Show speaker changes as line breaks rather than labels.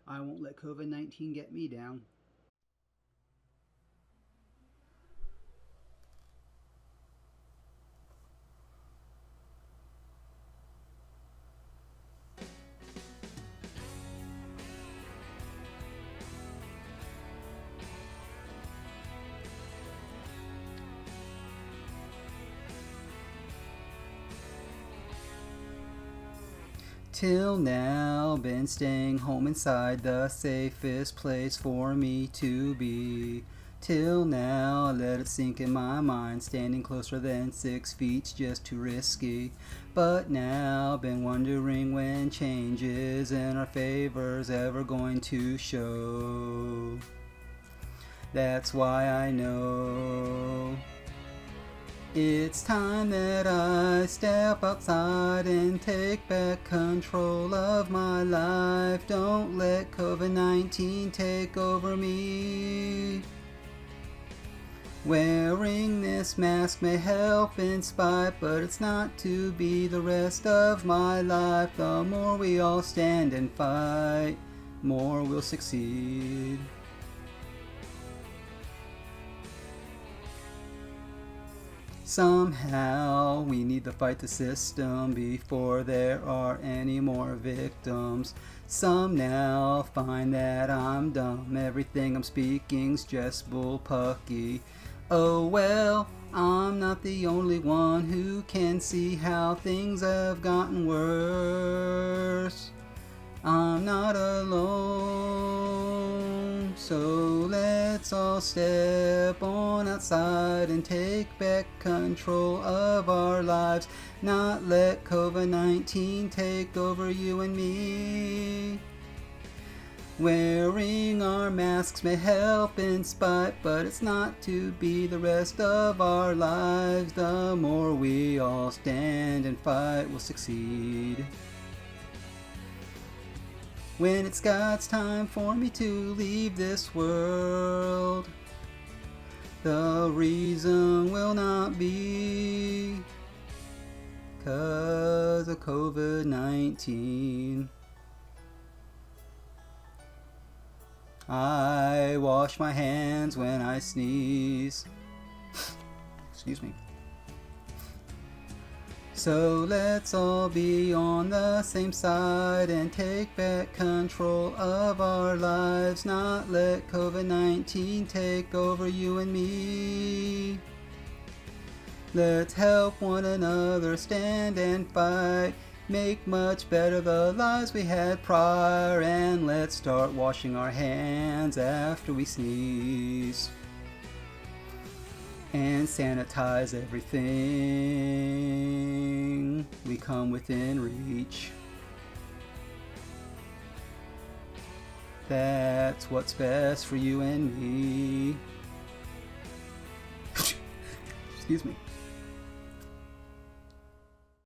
I won't let COVID-19 get me down. Till now, been staying home inside, the safest place for me to be. Till now, let it sink in my mind, standing closer than 6 feet's just too risky. But now, been wondering when changes in our favor's ever going to show. That's why I know it's time that I step outside and take back control of my life. Don't let COVID-19 take over me. Wearing this mask may help in spite, but it's not to be the rest of my life. The more we all stand and fight, more we'll succeed. Somehow we need to fight the system before there are any more victims. Some now find that I'm dumb, everything I'm speaking's just bullpucky. Oh well, I'm not the only one who can see how things have gotten worse. I'm not alone, so let's all step on outside and take back control of our lives. Not let COVID-19 take over you and me. Wearing our masks may help in spite, but it's not to be the rest of our lives. The more we all stand and fight, we'll succeed. When it's God's time for me to leave this world, the reason will not be 'cause of COVID-19. I wash my hands when I sneeze. Excuse me. So let's all be on the same side and take back control of our lives. Not let COVID-19 take over you and me. Let's help one another stand and fight. Make much better the lives we had prior. And let's start washing our hands after we sneeze. And sanitize everything we come within reach. That's what's best for you and me. Excuse me.